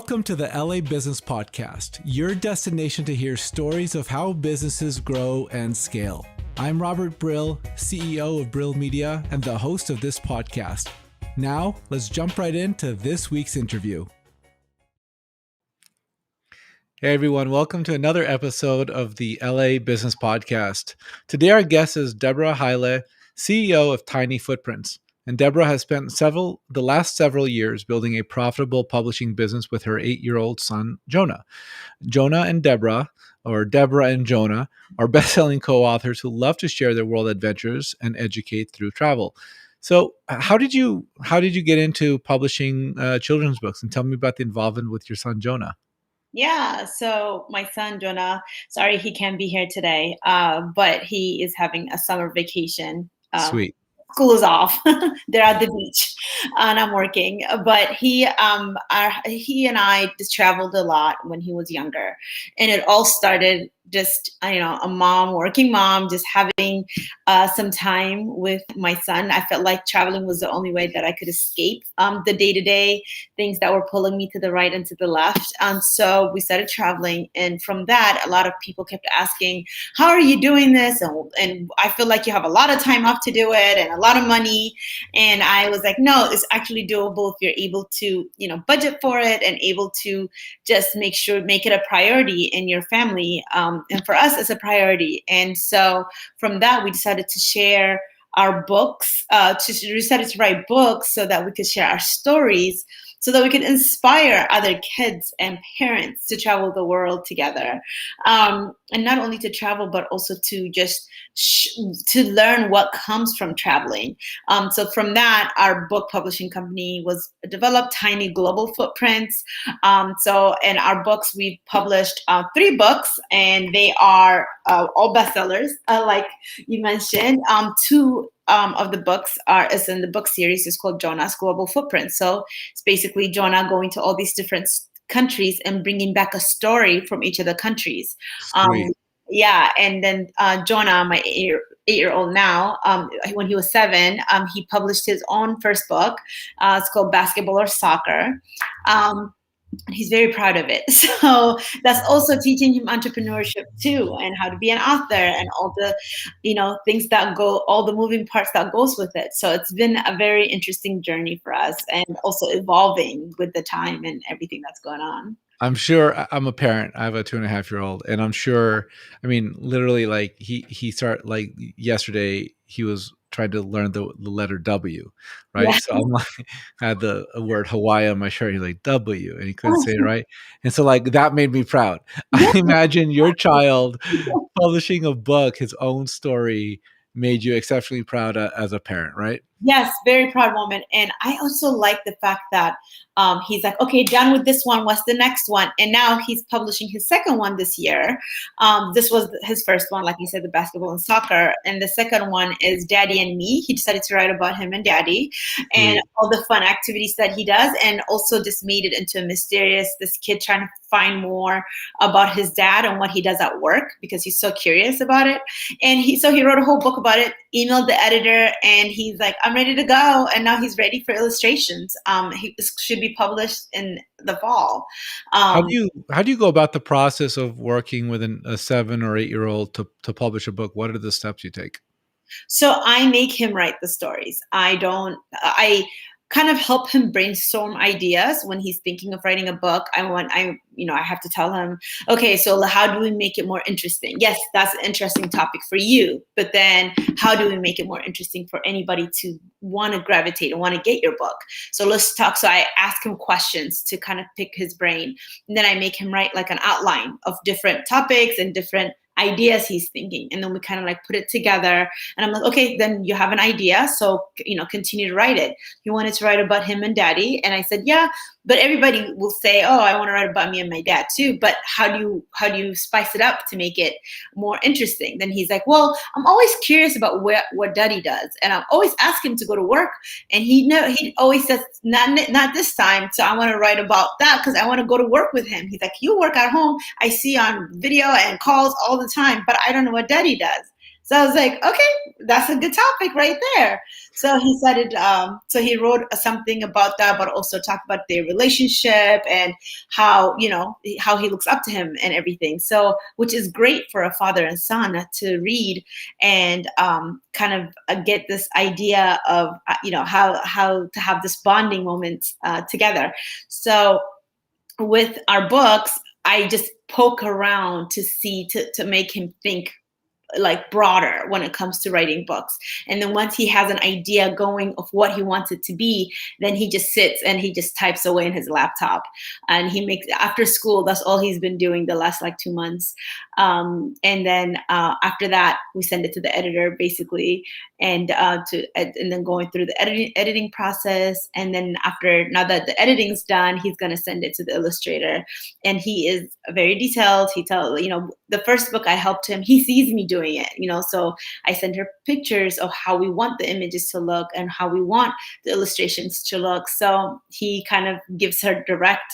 Welcome to the LA Business Podcast, your destination to hear stories of how businesses grow and scale. I'm Robert Brill, CEO of Brill Media and the host of this podcast. Now, let's jump right into this week's interview. Hey everyone, welcome to another episode of the LA Business Podcast. Today our guest is Deborah Haile, CEO of Tiny Footprints. And Deborah has spent the last several years building a profitable publishing business with her 8-year-old son, Jonah. Jonah and Deborah, or Deborah and Jonah, are best-selling co-authors who love to share their world adventures and educate through travel. So how did you get into publishing children's books? And tell me about the involvement with your son, Jonah. Yeah, so my son Jonah, sorry he can't be here today, but he is having a summer vacation. Sweet. School is off. They're at the beach, and I'm working. But he and I just traveled a lot when he was younger, and it all started just a working mom, just having some time with my son. I felt like traveling was the only way that I could escape the day-to-day things that were pulling me to the right and to the left. And so we started traveling, and from that, a lot of people kept asking, "How are you doing this?" And I feel like you have a lot of time off to do it and a lot of money. And I was like, no, it's actually doable if you're able to, budget for it and able to just make it a priority in your family. And for us, it's a priority. And so from that, we decided to share our books, we decided to write books so that we could share our stories, so that we could inspire other kids and parents to travel the world together. And not only to travel, but also to just to learn what comes from traveling. So from that, our book publishing company was developed, Tiny Global Footprints. So in our books, we've published 3 books, and they are all bestsellers, like you mentioned. 2 of the books is in the book series. It's called Jonah's Global Footprint. So it's basically Jonah going to all these different countries and bringing back a story from each of the countries. Yeah, and then Jonah, my 8-year-old now, when he was 7, he published his own first book. It's called Basketball or Soccer. He's very proud of it. So that's also teaching him entrepreneurship too, and how to be an author, and all the, things that all the moving parts that goes with it. So it's been a very interesting journey for us, and also evolving with the time and everything that's going on. I'm sure. I'm a parent. I have a 2.5-year-old, and I'm sure. I mean, literally, like he started, like yesterday, he was trying to learn the letter W, right? Yeah. So I'm like, I had the word Hawaii on my shirt. He's like W, and he couldn't say it right. And so, like, that made me proud. Yeah. I imagine your child publishing a book, his own story, made you exceptionally proud as a parent, right? Yes, very proud moment. And I also like the fact that he's like, okay, done with this one. What's the next one? And now he's publishing his second one this year. This was his first one, like you said, the basketball and soccer. And the second one is Daddy and Me. He decided to write about him and Daddy and all the fun activities that he does. And also just made it into a mysterious, this kid trying to find more about his dad and what he does at work, because he's so curious about it. And so he wrote a whole book about it, emailed the editor, and he's like, I'm ready to go. And now he's ready for illustrations. He should be published in the fall. How do you go about the process of working with a 7 or 8-year-old to publish a book? What are the steps you take? So I make him write the stories. I kind of help him brainstorm ideas when he's thinking of writing a book. I have to tell him, okay, so how do we make it more interesting? Yes, that's an interesting topic for you, but then how do we make it more interesting for anybody to want to gravitate and want to get your book? So let's talk. So I ask him questions to kind of pick his brain. And then I make him write like an outline of different topics and different ideas he's thinking, and then we kind of like put it together, and I'm like, okay, then you have an idea, so continue to write it. He wanted to write about him and Daddy, and I said, yeah, but everybody will say, oh, I want to write about me and my dad too, but how do you spice it up to make it more interesting? Then he's like, well, I'm always curious about what Daddy does, and I'm always asking him to go to work, and he always says, not this time, so I want to write about that because I want to go to work with him. He's like, you work at home, I see on video and calls all the time, but I don't know what Daddy does. So I was like, okay, that's a good topic right there. So he started, so he wrote something about that, but also talked about their relationship and how, how he looks up to him and everything. So, which is great for a father and son to read and kind of get this idea of, how to have this bonding moment together. So with our books, I just poke around to see, to make him think like broader when it comes to writing books. And then once he has an idea going of what he wants it to be, then he just sits and he just types away in his laptop. And he makes, after school, that's all he's been doing the last like 2 months. And then after that, we send it to the editor basically, and then going through the editing process. And then after, now that the editing's done, he's going to send it to the illustrator. And he is very detailed. The first book I helped him, he sees me doing it, so I send her pictures of how we want the images to look and how we want the illustrations to look. So he kind of gives her direct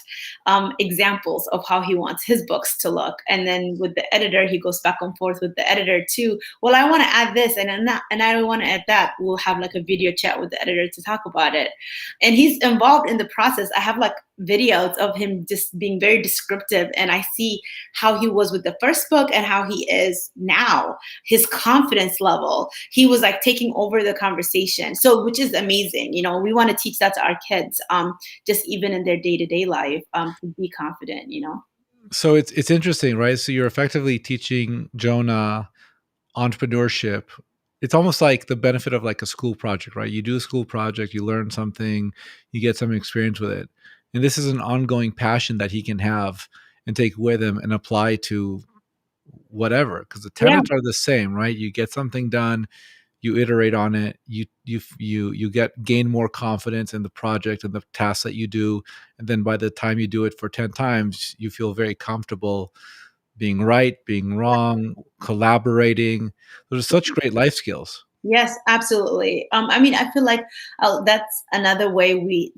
examples of how he wants his books to look. And then with the editor, he goes back and forth with the editor too. Well, I want to add this and I want to add that. We'll have like a video chat with the editor to talk about it. And he's involved in the process. I have like videos of him just being very descriptive, and I see how he was with the first book and how he is now, his confidence level. He was like taking over the conversation, so which is amazing. We want to teach that to our kids, just even in their day-to-day life, to be confident. So it's interesting, right? So you're effectively teaching Jonah entrepreneurship. It's almost like the benefit of like a school project, right? You do a school project, you learn something, you get some experience with it. And this is an ongoing passion that he can have and take with him and apply to whatever, because the Yeah. tenets are the same, right? You get something done, you iterate on it, you gain more confidence in the project and the tasks that you do, and then by the time you do it for 10 times, you feel very comfortable being right, being wrong, collaborating. Those are such great life skills. Yes, absolutely. I mean, I feel like that's another way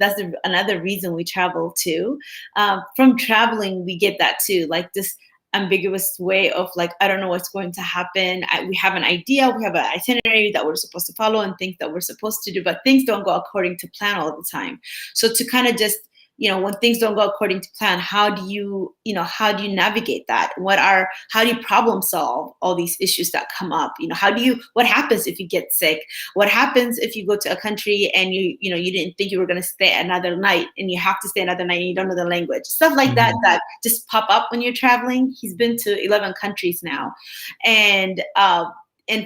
another reason we travel too. From traveling, we get that too, like this ambiguous way of like, I don't know what's going to happen. We have an idea, we have an itinerary that we're supposed to follow and things that we're supposed to do, but things don't go according to plan all the time. So to kind of just, when things don't go according to plan, how do you navigate that? How do you problem solve all these issues that come up? What happens if you get sick? What happens if you go to a country and you didn't think you were going to stay another night and you have to stay another night and you don't know the language? Stuff like that, Mhm. that just pop up when you're traveling. He's been to 11 countries now. And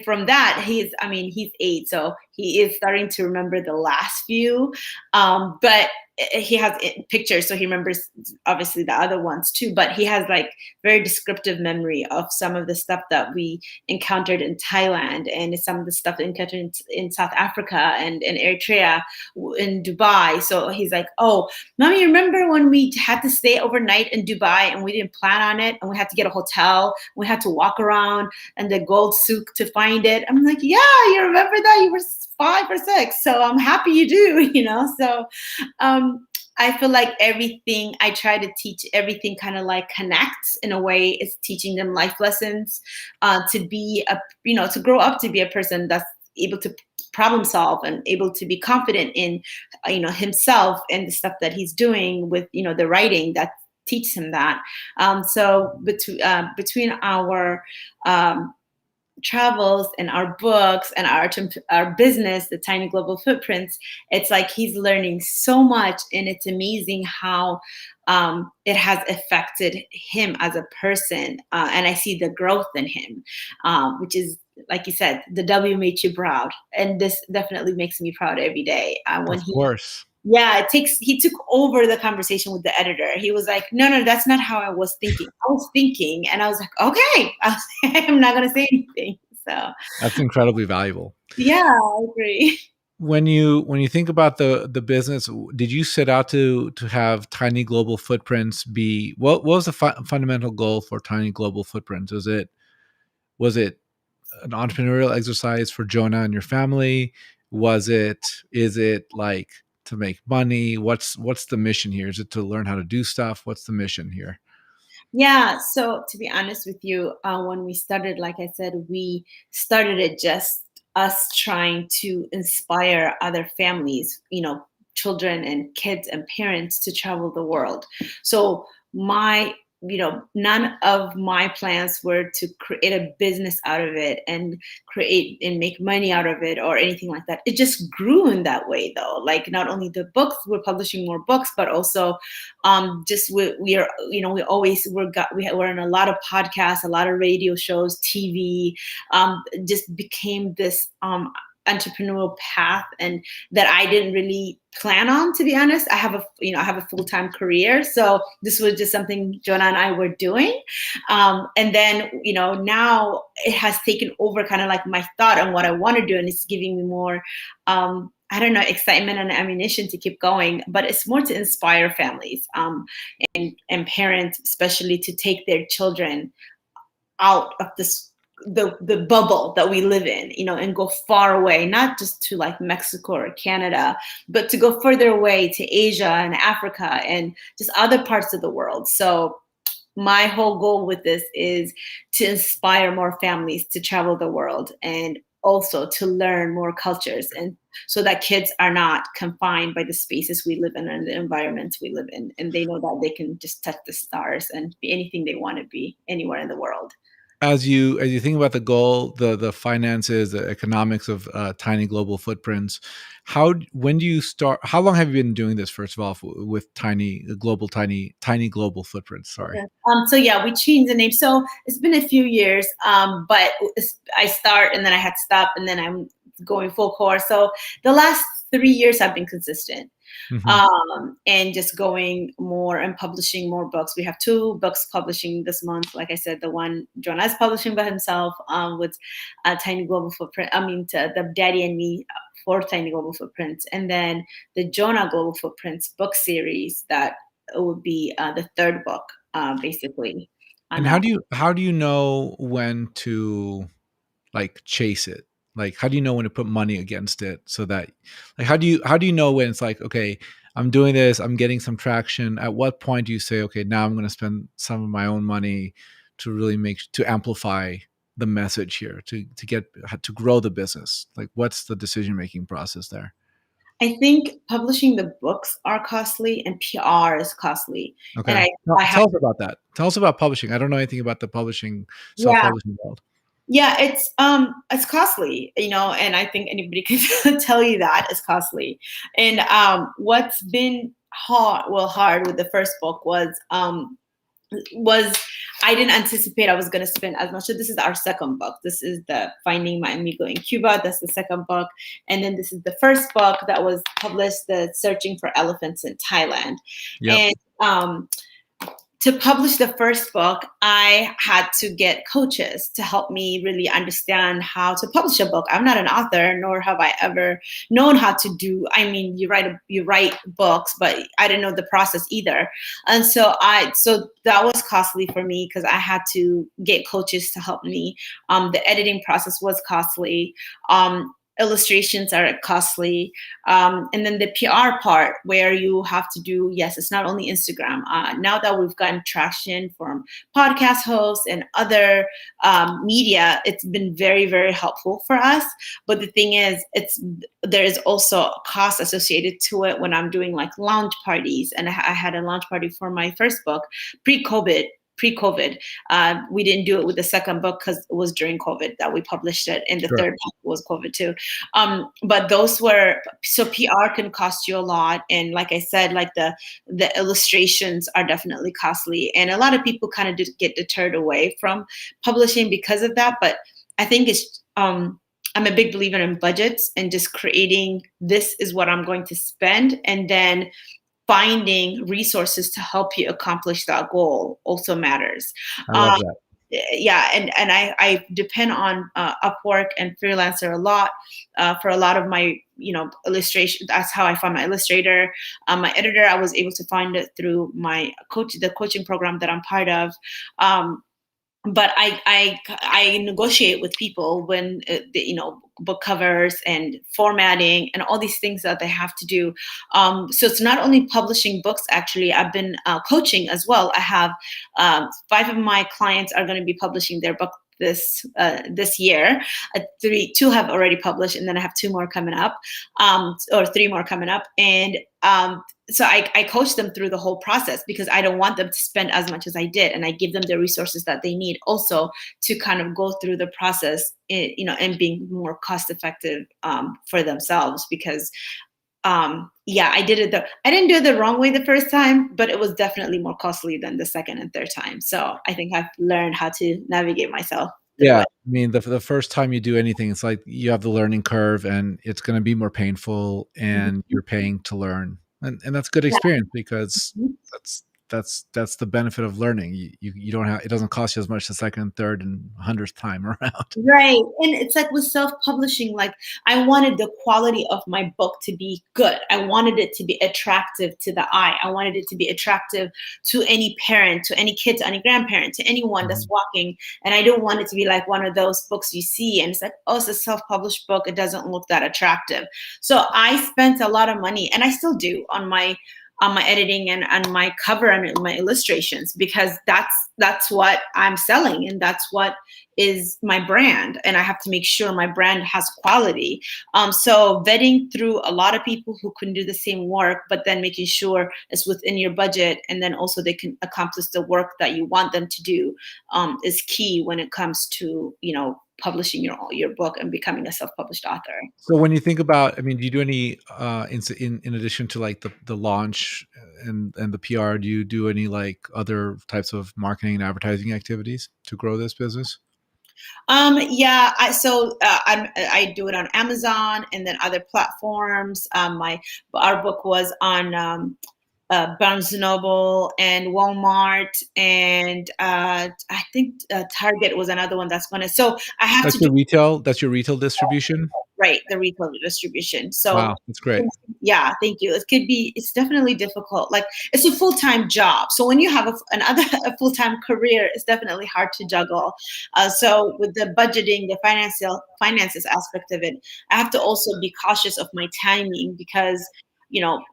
from that, he's 8, so he is starting to remember the last few. But he has pictures, so he remembers obviously the other ones too, but he has like very descriptive memory of some of the stuff that we encountered in Thailand and some of the stuff encountered in South Africa and in Eritrea, in Dubai. So he's like, oh, mommy, you remember when we had to stay overnight in Dubai and we didn't plan on it and we had to get a hotel, we had to walk around and the gold souk to find it? I'm like, yeah, you remember that? You were 5 or 6, so I'm happy you do. So I feel like everything I try to teach, everything kind of like connects in a way. It's teaching them life lessons, to be to grow up to be a person that's able to problem solve and able to be confident in, himself and the stuff that he's doing with, the writing that teaches him that. So between our travels and our books and our business, the Tiny Global Footprints, it's like he's learning so much, and it's amazing how it has affected him as a person, and I see the growth in him, which is, like you said, the W made you proud, and this definitely makes me proud every day. When Of course. yeah, he took over the conversation with the editor. He was like, no, that's not how I was thinking. I was thinking, and I was like, okay, I'm not going to say anything. So That's incredibly valuable. yeah, I agree. When you think about the business, did you set out to have Tiny Global Footprints be what was the fundamental goal for Tiny Global Footprints? Was it an entrepreneurial exercise for Jonah and your family? Is it like to make money? What's the mission here? Is it to learn how to do stuff? What's the mission here? Yeah, so to be honest with you, when we started, like I said, we started it just us trying to inspire other families, children and kids and parents to travel the world. So none of my plans were to create a business out of it and create and make money out of it or anything like that. It just grew in that way, though. Like, not only the books, we're publishing more books, but also just we are, we always we're in a lot of podcasts, a lot of radio shows, TV. Just became this entrepreneurial path, and that I didn't really plan on, to be honest. I have a full-time career, so this was just something Jonah and I were doing. And then, now it has taken over kind of like my thought on what I want to do, and it's giving me more I don't know, excitement and ammunition to keep going. But it's more to inspire families, and parents especially, to take their children out of the bubble that we live in, and go far away, not just to like Mexico or Canada, but to go further away to Asia and Africa and just other parts of the world. So my whole goal with this is to inspire more families to travel the world, and also to learn more cultures, and so that kids are not confined by the spaces we live in and the environments we live in, and they know that they can just touch the stars and be anything they want to be anywhere in the world. As you think about the goal, the finances, the economics of tiny global footprints, when do you start? How long have you been doing this? First of all, with tiny global footprints. Sorry. Okay. So yeah, we changed the name. So it's been a few years, but I start and then I had to stop, and then I'm going full course. So the last 3 years have been consistent. Mm-hmm. And just going more and publishing more books. We have 2 books publishing this month. Like I said, the one Jonah is publishing by himself, with Tiny Global Footprint. The Daddy and Me for Tiny Global Footprints, and then the Jonah Global Footprints book series that would be the 3rd book, basically. And how do you know when to like chase it? Like, how do you know when to put money against it, so that, like, how do you know when it's like, okay, I'm doing this, I'm getting some traction? At what point do you say, okay, now I'm going to spend some of my own money to really to amplify the message here, to grow the business? Like, what's the decision making process there? I think publishing the books are costly, and PR is costly. And Okay, I have, tell us about that. Tell us about publishing. I don't know anything about the yeah. self-publishing world. Yeah, it's costly, and I think anybody can tell you that it's costly. And what's been hard with the first book was I didn't anticipate I was going to spend as much. So this is our second book. This is the Finding My Amigo in Cuba. That's the second book. And then this is the first book that was published, the Searching for Elephants in Thailand. Yep. And to publish the first book, I had to get coaches to help me really understand how to publish a book. I'm not an author, nor have I ever known how to do. I mean, you write books, but I didn't know the process either. And so that was costly for me, because I had to get coaches to help me. The editing process was costly. Illustrations are costly. And then the PR part, where you have to do, yes, it's not only Instagram. Now that we've gotten traction from podcast hosts and other media, it's been very, very helpful for us. But the thing is, there is also a cost associated to it when I'm doing like launch parties. And I had a launch party for my first book pre-COVID. We didn't do it with the second book because it was during COVID that we published it, and the Sure. third book was COVID too. But so PR can cost you a lot, and like I said, like the illustrations are definitely costly, and a lot of people kind of get deterred away from publishing because of that. But I think I'm a big believer in budgets, and just creating, this is what I'm going to spend, and then finding resources to help you accomplish that goal also matters. I love that. Yeah, and I depend on Upwork and Freelancer a lot for a lot of my illustration. That's how I found my illustrator. My editor, I was able to find it through the coaching program that I'm part of. but I negotiate with people when book covers and formatting and all these things that they have to do. So it's not only publishing books. Actually, I've been coaching as well. I have 5 of my clients are going to be publishing their book this year. Two have already published, and then I have 2 more coming up, or 3 more coming up, and so I coach them through the whole process because I don't want them to spend as much as I did, and I give them the resources that they need also to kind of go through the process, and being more cost effective for themselves. Because yeah, I didn't do it the wrong way the first time, but it was definitely more costly than the second and third time. So I think I've learned how to navigate myself through Yeah, it. I mean, the first time you do anything, it's like you have the learning curve, and it's gonna be more painful, and Mhm. you're paying to learn, and that's good Yeah. experience because Mhm. that's the benefit of learning. You don't have it doesn't cost you as much the second, third, and 100th time around. Right. And it's like with self-publishing, like I wanted the quality of my book to be good. I wanted it to be attractive to the eye. I wanted it to be attractive to any parent, to any kid, to any grandparent, to anyone that's Mhm. walking. And I don't want it to be like one of those books you see and it's like, oh, it's a self-published book. It doesn't look that attractive. So I spent a lot of money, and I still do, on my editing and on my cover and my illustrations, because that's what I'm selling, and that's what is my brand, and I have to make sure my brand has quality. So vetting through a lot of people who can do the same work, but then making sure it's within your budget, and then also they can accomplish the work that you want them to do, is key when it comes to publishing your book and becoming a self-published author. So when you think about, I mean, do you do any in addition to like the launch and the PR, do you do any like other types of marketing and advertising activities to grow this business? Yeah, I do it on Amazon and then other platforms. My Our book was on Barnes and Noble and Walmart, and I think Target was another one that's going to. So I have to do. That's your retail distribution? Right, the retail distribution. So Wow, that's great. yeah, thank you. It's definitely difficult. Like it's a full-time job. So when you have a full-time career, it's definitely hard to juggle. So with the budgeting, the financial finances aspect of it, I have to also be cautious of my timing because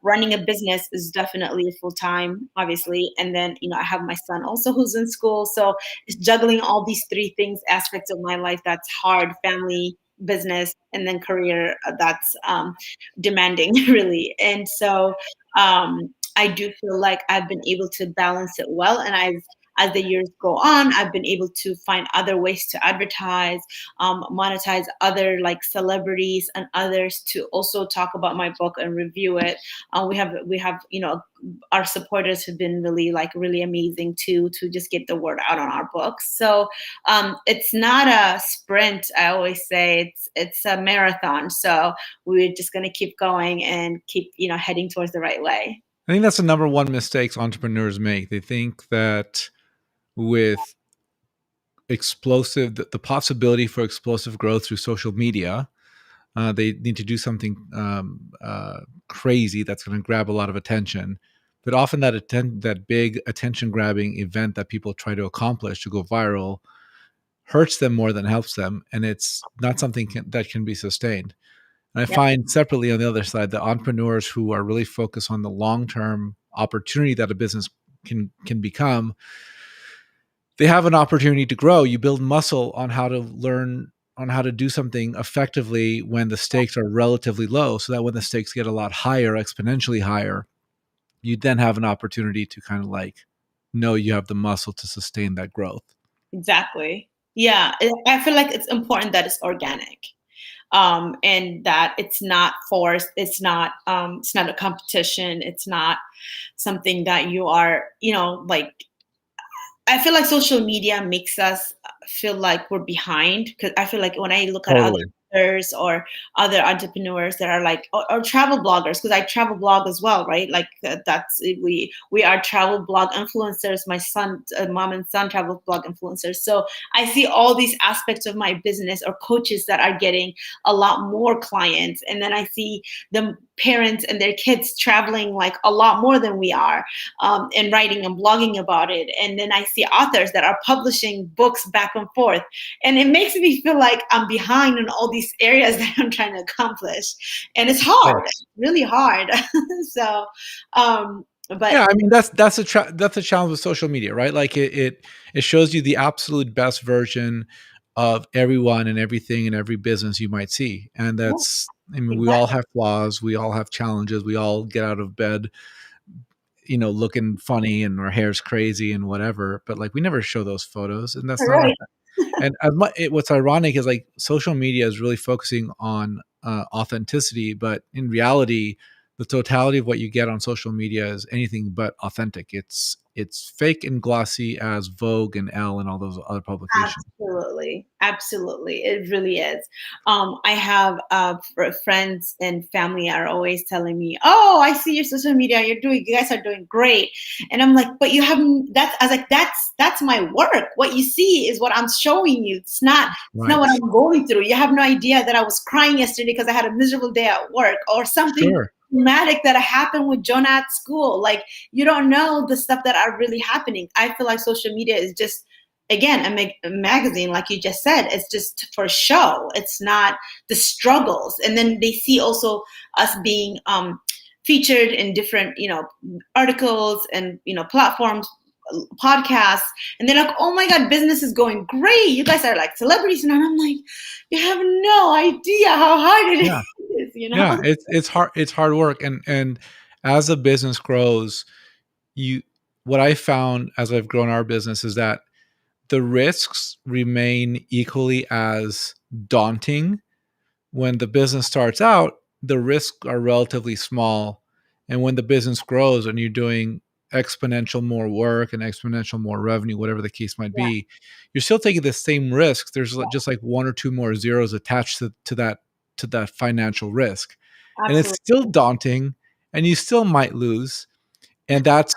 running a business is definitely a full-time, obviously. And then, I have my son also who's in school. So it's juggling all these 3 things, aspects of my life that's hard: family, business, and then career, that's demanding really. And so I do feel like I've been able to balance it well, and as the years go on, I've been able to find other ways to advertise, monetize other like celebrities and others to also talk about my book and review it. We have our supporters have been really amazing too, to just get the word out on our books. So it's not a sprint. I always say it's a marathon. So we're just going to keep going and keep heading towards the right way. I think that's the number one mistakes entrepreneurs make. They think that with the possibility for explosive growth through social media, they need to do something crazy that's going to grab a lot of attention. But often that big attention grabbing event that people try to accomplish to go viral hurts them more than helps them, and it's not something that can be sustained. And I Yep, find separately on the other side that entrepreneurs who are really focused on the long term opportunity that a business can become, they have an opportunity to grow. You build muscle on how to learn on how to do something effectively when the stakes are relatively low, so that when the stakes get a lot higher, exponentially higher, you then have an opportunity to kind of like know you have the muscle to sustain that growth. exactly. Yeah, I feel like it's important that it's organic, and that it's not forced. It's not a competition. It's not something that you are, like. I feel like social media makes us feel like we're behind, because I feel like when I look at other Totally. authors or other entrepreneurs that are like, or travel bloggers, because I travel blog as well, right? Like that's we are travel blog influencers. My son, mom and son travel blog influencers. So I see all these aspects of my business, or coaches that are getting a lot more clients, and then I see the parents and their kids traveling like a lot more than we are, and writing and blogging about it. And then I see authors that are publishing books back and forth, and it makes me feel like I'm behind in all these areas that I'm trying to accomplish, and it's hard. Yes. It's really hard. So, but Yeah, I mean that's a challenge with social media, right? Like it shows you the absolute best version of everyone and everything and every business you might see. And yeah, that's, I mean, we all exactly. have flaws, we all have challenges, we all get out of bed, looking funny and our hair's crazy and whatever, but like we never show those photos, and that's not Right. authentic. And what's ironic is like social media is really focusing on authenticity, but in reality, the totality of what you get on social media is anything but authentic. It's fake and glossy as Vogue and Elle and all those other publications. Absolutely, absolutely. It really is. I have friends and family are always telling me, "Oh, I see your social media. You guys are doing great." And I'm like, "But you haven't." I was like, "That's my work. What you see is what I'm showing you. It's not what Right. I'm going through. You have no idea that I was crying yesterday because I had a miserable day at work, or something Sure. traumatic that happened with Jonah at school. Like, you don't know the stuff that are really happening." I feel like social media is just, again, a magazine, like you just said. It's just for show. It's not the struggles. And then they see also us being featured in different, articles and, platforms, podcasts, and they're like, "Oh my god, business is going great. You guys are like celebrities." And I'm like, "You have no idea how hard it Yeah. is." Yeah, it's hard work, and as a business grows, you what I found as I've grown our business is that the risks remain equally as daunting. When the business starts out, the risks are relatively small. And when the business grows and you're doing exponential more work and exponential more revenue, whatever the case might Yeah, be, you're still taking the same risks. There's just like one or two more zeros attached to that financial risk. And it's absolutely. still daunting, and you still might lose. And that's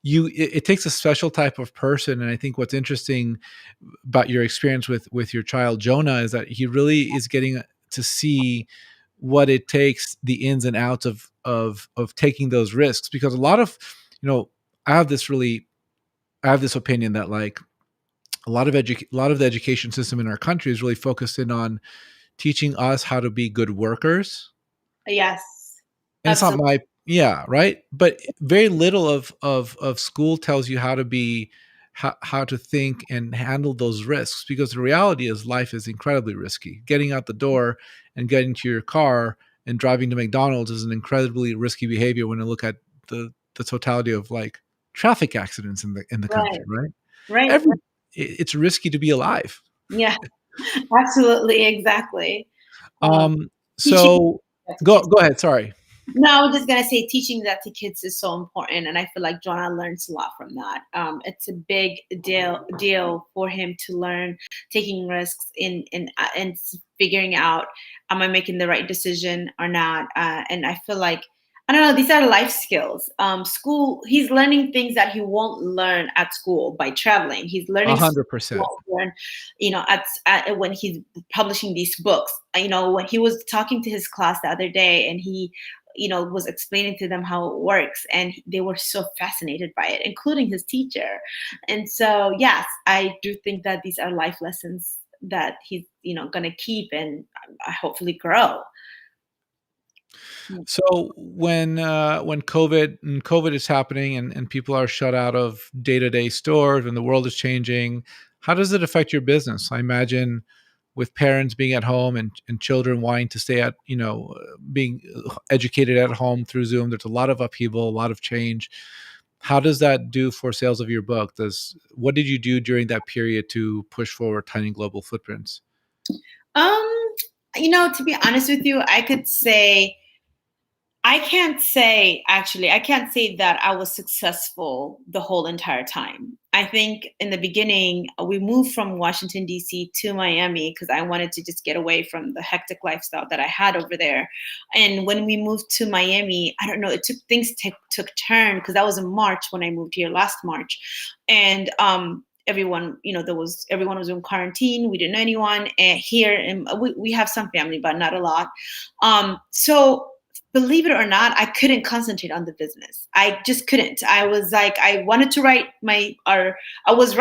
it takes a special type of person. And I think what's interesting about your experience with your child Jonah is that he really is getting to see what it takes, the ins and outs of taking those risks. Because a lot of, you know I have this opinion that like a lot of the education system in our country is really focused in on teaching us how to be good workers. Yes, And it's not absolutely. my, yeah, right? But very little of school tells you how to be, how to think and handle those risks, because the reality is life is incredibly risky. Getting out the door and getting to your car and driving to McDonald's is an incredibly risky behavior when you look at the totality of like traffic accidents in the country, Right, right? right, Every right. It's risky to be alive. Yeah, absolutely, exactly. Um, Teaching So that to go kids. go ahead, sorry. No, I was just gonna say teaching that to kids is so important, and I feel like Jonah learns a lot from that. It's a big deal for him to learn taking risks in figuring out, am I making the right decision or not? And I feel like, I don't know, these are life skills. School, he's learning things that he won't learn at school by traveling. He's learning stuff he 100%. won't learn, when he's publishing these books. When he was talking to his class the other day, and he was explaining to them how it works, and they were so fascinated by it, including his teacher. And so, yes, I do think that these are life lessons that he's going to keep and hopefully grow. So when COVID is happening, and people are shut out of day-to-day stores and the world is changing, how does it affect your business? I imagine with parents being at home and children wanting to stay at, being educated at home through Zoom, there's a lot of upheaval, a lot of change. How does that do for sales of your book? What did you do during that period to push forward Tiny Global Footprints? um to be honest with you, I could say I can't say that I was successful the whole entire time. I think in the beginning, we moved from Washington, D.C. to Miami because I wanted to just get away from the hectic lifestyle that I had over there. And when we moved to Miami, I don't know, took turn because that was in March when I moved here last March. And everyone, everyone was in quarantine. We didn't know anyone. And here, and we have some family, but not a lot. So believe it or not, I couldn't concentrate on the business. I just couldn't. I was like, I wanted to write I was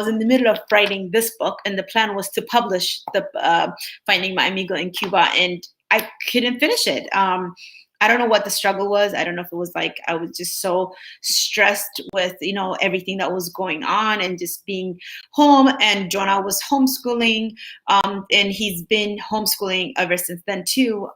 in the middle of writing this book, and the plan was to publish the Finding My Amigo in Cuba, and I couldn't finish it. I don't know what the struggle was. I don't know if it was like I was just so stressed with, everything that was going on and just being home. And Jonah was homeschooling, and he's been homeschooling ever since then too.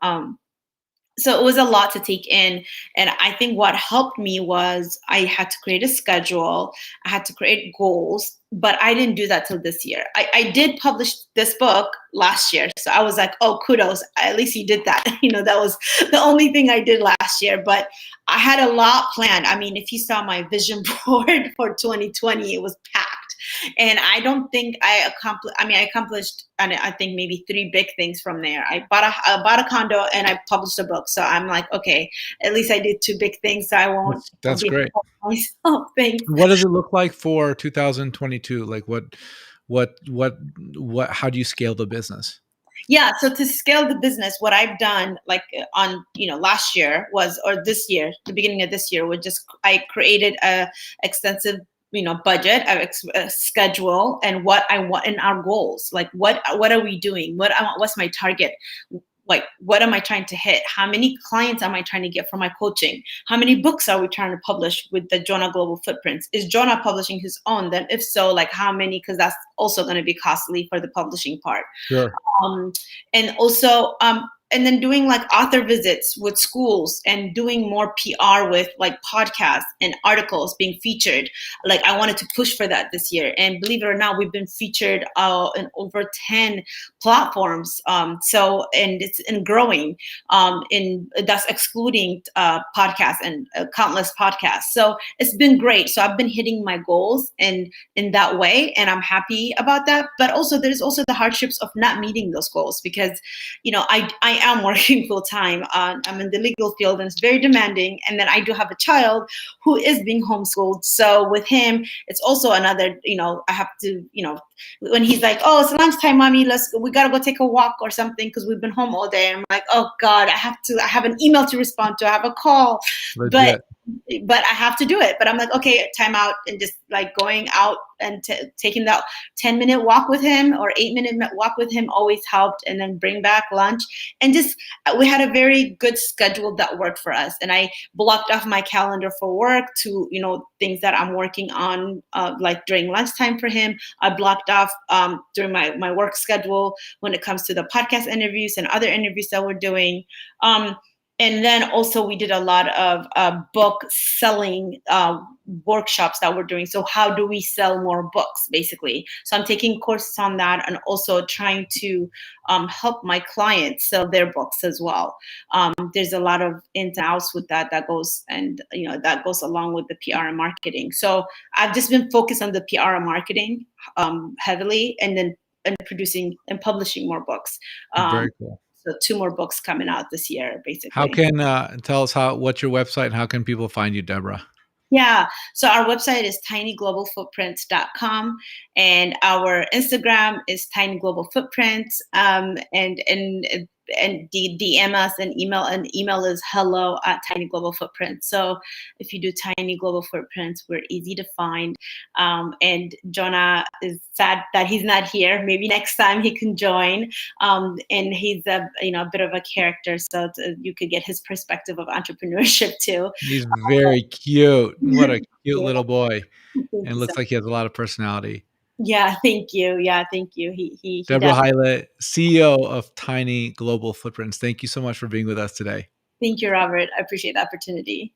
So it was a lot to take in. And I think what helped me was I had to create a schedule, I had to create goals, but I didn't do that till this year. I did publish this book last year. So I was like, oh, kudos. At least you did that. That was the only thing I did last year. But I had a lot planned. I mean, if you saw my vision board for 2020, it was packed. And I don't think I accomplished, and I think maybe three big things from there. I bought a condo and I published a book. So I'm like, okay, at least I did two big things. So I won't That's be great. hard on myself. Thanks. What does it look like for 2022? Like what how do you scale the business? Yeah. So to scale the business, what I've done, like on last year or this year, the beginning of this year, was just I created a extensive budget, a schedule, and what I want, and our goals. Like what are we doing? What's my target? Like what am I trying to hit? How many clients am I trying to get for my coaching? How many books are we trying to publish with the Jonah Global Footprints? Is Jonah publishing his own? Then if so, like how many? Because that's also going to be costly for the publishing part. Sure. um, and also and then doing like author visits with schools and doing more PR with like podcasts and articles being featured. Like I wanted to push for that this year, and believe it or not, we've been featured in over 10 platforms. So and it's in growing. In That's excluding podcasts and countless podcasts. So it's been great. So I've been hitting my goals and in that way, and I'm happy about that. But also there's also the hardships of not meeting those goals because I am working full time. I'm in the legal field and it's very demanding. And then I do have a child who is being homeschooled. So with him, it's also another, I have to, when he's like, oh, it's lunchtime, mommy, we got to go take a walk or something because we've been home all day. And I'm like, oh God, I have an email to respond to, I have a call. But Legit. but I have to do it. But I'm like, okay, time out, and just like going out and taking that 10-minute walk with him or 8-minute walk with him always helped. And then bring back lunch, and just we had a very good schedule that worked for us. And I blocked off my calendar for work to things that I'm working on, like during lunchtime for him. I blocked off during my work schedule when it comes to the podcast interviews and other interviews that we're doing. And then also we did a lot of book selling workshops that we're doing. So how do we sell more books, basically? So I'm taking courses on that, and also trying to help my clients sell their books as well. There's a lot of ins and outs with that goes, and that goes along with the PR and marketing. So I've just been focused on the PR and marketing heavily, and then producing and publishing more books. Very cool. So 2 more books coming out this year, How basically. can tell us what's your website and how can people find you, Deborah? Yeah. So our website is tinyglobalfootprints.com, and our Instagram is tinyglobalfootprints. And DM us and email is hello@tinyglobalfootprints. So if you do Tiny Global Footprints, we're easy to find. And Jonah is sad that he's not here. Maybe next time he can join. And he's a bit of a character, so you could get his perspective of entrepreneurship too. He's very cute. What a cute Yeah, little boy. thank And you so looks like he has a lot of personality. Yeah, thank you. Yeah, thank you. He Deborah does. Haile, CEO of Tiny Global Footprints. Thank you so much for being with us today. Thank you, Robert. I appreciate the opportunity.